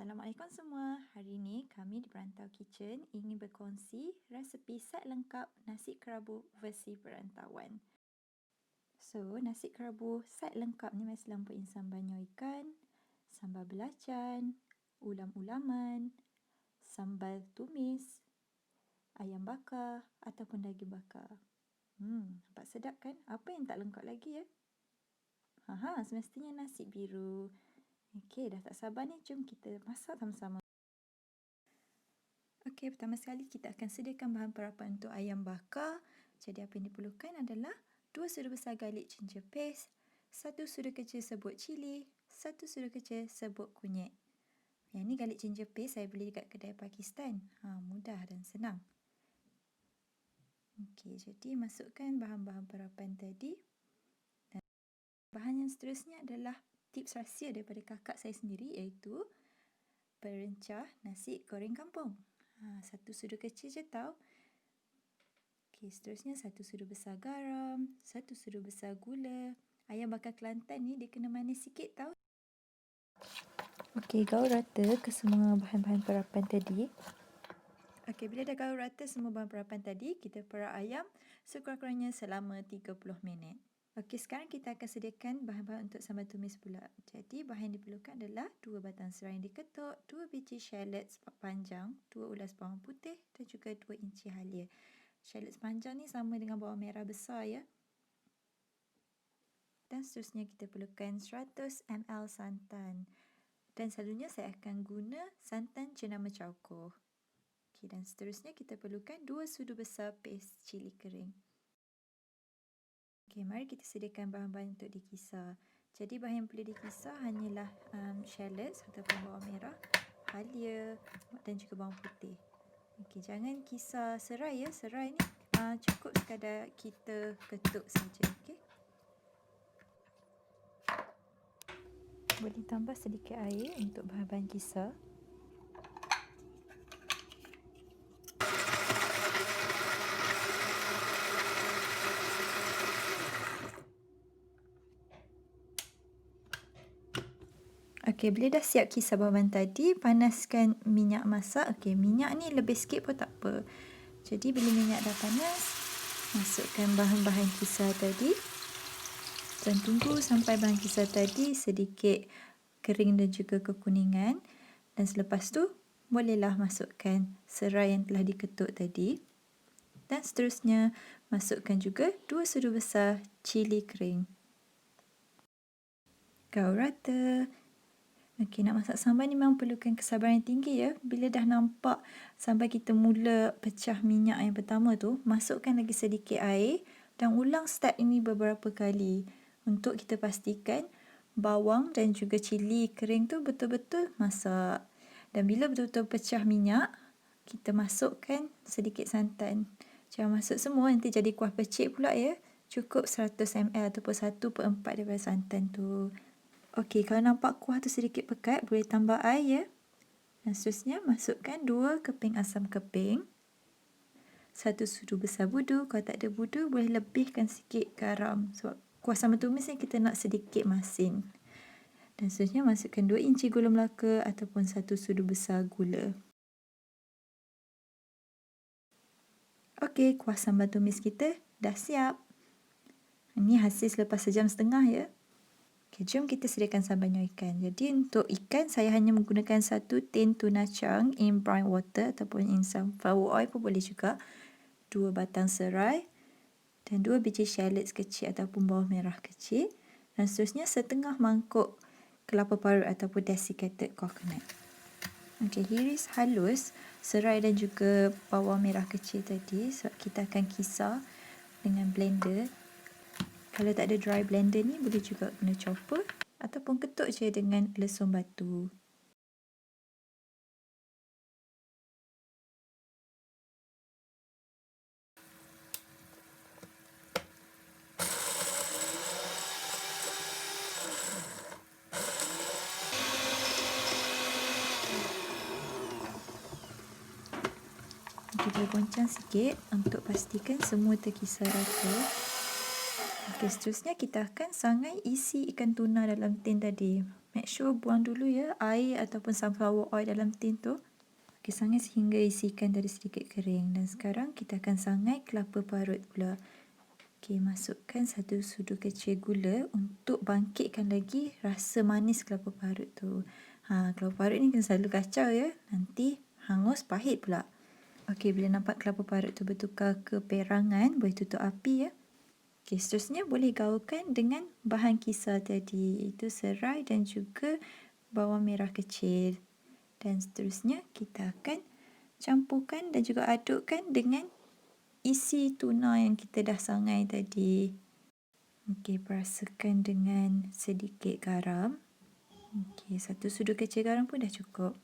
Assalamualaikum semua. Hari ini kami di Perantau Kitchen ingin berkongsi resepi set lengkap nasi kerabu versi perantauan. So, nasi kerabu set lengkap ni masih lampauin sambal nyonya ikan, sambal belacan, ulam-ulaman, sambal tumis, ayam bakar ataupun daging bakar. Nampak sedap kan? Apa yang tak lengkap lagi ya? Semestinya nasi biru. Okey, dah tak sabar ni. Jom kita masak sama-sama. Okey, pertama sekali kita akan sediakan bahan perapan untuk ayam bakar. Jadi apa yang diperlukan adalah 2 sudu besar garlic ginger paste, 1 sudu kecil serbuk cili, 1 sudu kecil serbuk kunyit. Yang ni garlic ginger paste saya beli dekat kedai Pakistan. Mudah dan senang. Okey, jadi masukkan bahan-bahan perapan tadi. Dan bahan yang seterusnya adalah tips rahsia daripada kakak saya sendiri, iaitu perencah nasi goreng kampung. 1 sudu kecil je tau. Okey, seterusnya 1 sudu besar garam, 1 sudu besar gula. Ayam bakar Kelantan ni dia kena manis sikit tau. Okey, gaul rata ke semua bahan-bahan perapan tadi. Okey, bila dah gaul rata semua bahan perapan tadi, kita perak ayam sekurang-kurangnya selama 30 minit. Okey, sekarang kita akan sediakan bahan-bahan untuk sambal tumis pula. Jadi, bahan yang diperlukan adalah 2 batang serai yang diketuk, 2 biji shallot panjang, 2 ulas bawang putih dan juga 2 inci halia. Shallot panjang ni sama dengan bawang merah besar ya. Dan seterusnya kita perlukan 100 ml santan. Dan selalunya saya akan guna santan jenama caukoh. Okey, dan seterusnya kita perlukan 2 sudu besar paste cili kering. Okey, mari kita sediakan bahan-bahan untuk dikisar. Jadi bahan yang perlu dikisar hanyalah shallots ataupun bawang merah, halia dan juga bawang putih. Okey, jangan kisar serai ya. Serai ni cukup sekadar kita ketuk saja, okey. Boleh tambah sedikit air untuk bahan-bahan kisar. Okey, bila dah siap kisar bahan tadi, panaskan minyak masak. Okey, minyak ni lebih sikit pun tak apa. Jadi bila minyak dah panas, masukkan bahan-bahan kisar tadi. Dan tunggu sampai bahan kisar tadi sedikit kering dan juga kekuningan. Dan selepas tu, bolehlah masukkan serai yang telah diketuk tadi. Dan seterusnya, masukkan juga 2 sudu besar cili kering. Gaul rata. Okey, nak masak sambal ni memang perlukan kesabaran yang tinggi ya. Bila dah nampak sambal kita mula pecah minyak yang pertama tu, masukkan lagi sedikit air dan ulang step ini beberapa kali untuk kita pastikan bawang dan juga cili kering tu betul-betul masak. Dan bila betul-betul pecah minyak, kita masukkan sedikit santan. Jangan masuk semua, nanti jadi kuah pecik pula ya. Cukup 100 ml ataupun 1/4 daripada santan tu. Okey, kalau nampak kuah tu sedikit pekat, boleh tambah air ya. Dan seterusnya, masukkan 2 keping asam keping. 1 sudu besar budu. Kalau tak ada budu, boleh lebihkan sikit garam. Sebab kuah sambal tumis ni kita nak sedikit masin. Dan seterusnya, masukkan 2 inci gula melaka ataupun 1 sudu besar gula. Okey, kuah sambal tumis kita dah siap. Ini hasil selepas sejam setengah ya. Okay, jom kita sediakan sambal nyonya ikan. Jadi untuk ikan saya hanya menggunakan 1 tin tuna chunk in brine water ataupun in sunflower oil pun boleh juga. 2 batang serai dan 2 biji shallots kecil ataupun bawang merah kecil. Dan seterusnya setengah mangkuk kelapa parut ataupun desiccated coconut. Okey, iris halus serai dan juga bawang merah kecil tadi sebab kita akan kisar dengan blender. Kalau tak ada dry blender ni boleh juga guna chopper ataupun ketuk je dengan lesung batu. Kita goncang sikit untuk pastikan semua terkisar rata. Okey, seterusnya kita akan sangai isi ikan tuna dalam tin tadi. make sure buang dulu ya air ataupun sunflower oil dalam tin tu. Okey, sangai sehingga isi ikan tadi sedikit kering. Dan sekarang kita akan sangai kelapa parut pula. Okey, masukkan 1 sudu kecil gula untuk bangkitkan lagi rasa manis kelapa parut tu. Kelapa parut ni kena selalu kacau ya. Nanti hangus pahit pula. Okey, bila nampak kelapa parut tu bertukar ke perangan, boleh tutup api ya. Okey, seterusnya boleh gaulkan dengan bahan kisar tadi, iaitu serai dan juga bawang merah kecil. Dan seterusnya kita akan campurkan dan juga adukkan dengan isi tuna yang kita dah sangai tadi. Okey, perasakan dengan sedikit garam. Okey, 1 sudu kecil garam pun dah cukup.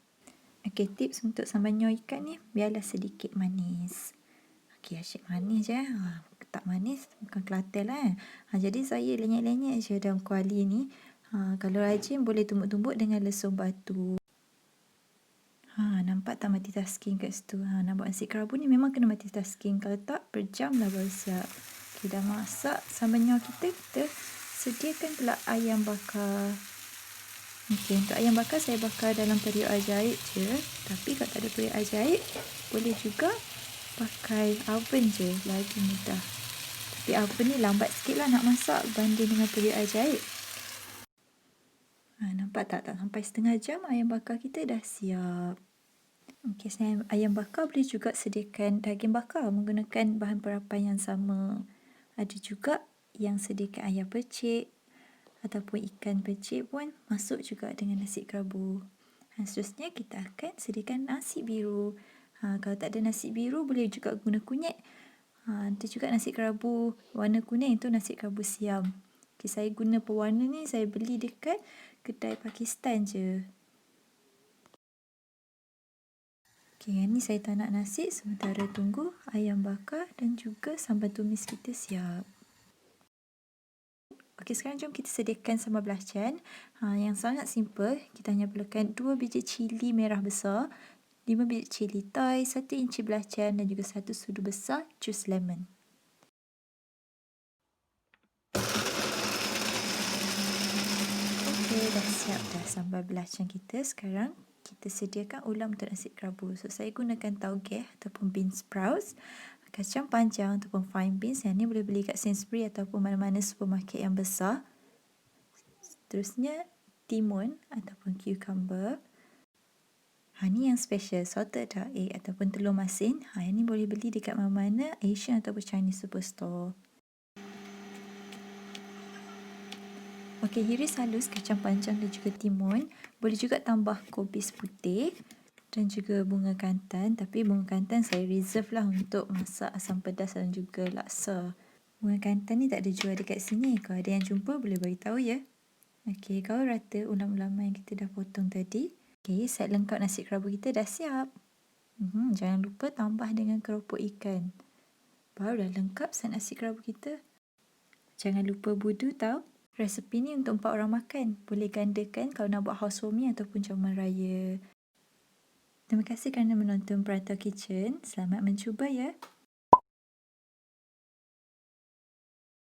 Okey, tips untuk sambal nyoh ikan ni, biarlah sedikit manis. Okey, asyik manis je. Tak manis, bukan Kelantan lah. Jadi saya lenyek-lenyek je dalam kuali ni. Kalau rajin boleh tumbuk-tumbuk dengan lesung batu. Nampak tak multitasking kat situ? Nak buat nasi kerabu ni memang kena multitasking. Kalau tak, berjam lah baru siap. Okey, dah masak sambal nyoh kita, kita sediakan pula ayam bakar. Okey, untuk ayam bakar saya bakar dalam periuk ajaib je. Tapi kalau tak ada periuk ajaib, boleh juga pakai oven je, lagi mudah. Tapi oven ni lambat sikit lah nak masak banding dengan periuk ajaib. Nampak tak? Tak sampai setengah jam ayam bakar kita dah siap. Okey, selain ayam bakar boleh juga sediakan daging bakar menggunakan bahan perapan yang sama. Ada juga yang sediakan ayam percik ataupun ikan percik pun masuk juga dengan nasi kerabu. Seterusnya kita akan sediakan nasi biru. Kalau tak ada nasi biru boleh juga guna kunyit. Ada juga nasi kerabu warna kuning, itu nasi kerabu siam. Okay, saya guna pewarna ni saya beli dekat kedai Pakistan je. Okay, yang ni saya tak nak nasi sementara tunggu ayam bakar dan juga sambal tumis kita siap. Okey, sekarang jom kita sediakan sambal belacan. Yang sangat simple, kita hanya perlukan 2 biji cili merah besar, 5 biji cili Thai, 1 inci belacan dan juga 1 sudu besar jus lemon. Okey, dah siap dah sambal belacan kita. Sekarang kita sediakan ulam untuk nasi kerabu. So, saya gunakan tauge ataupun bean sprouts, kacang panjang ataupun fine beans. Yang ni boleh beli kat Sainsbury ataupun mana-mana supermarket yang besar. Seterusnya, timun ataupun cucumber. Ni yang special, salted duck egg ataupun telur masin. Yang ni boleh beli dekat mana-mana Asian ataupun Chinese superstore. Okey, hiris halus kacang panjang dan juga timun. Boleh juga tambah kobis putih dan juga bunga kantan. Tapi bunga kantan saya reserve lah untuk masak asam pedas dan juga laksa. Bunga kantan ni tak ada jual dekat sini. Kalau ada yang jumpa boleh beritahu ya. Okey, gaul rata ulam-ulaman yang kita dah potong tadi. Okey, set lengkap nasi kerabu kita dah siap. Jangan lupa tambah dengan keropok ikan. Baru dah lengkap set nasi kerabu kita. Jangan lupa budu tau. Resepi ni untuk 4 orang makan. Boleh gandakan kalau nak buat housewarming ataupun jamuan raya. Terima kasih kerana menonton Perantau Kitchen. Selamat mencuba ya.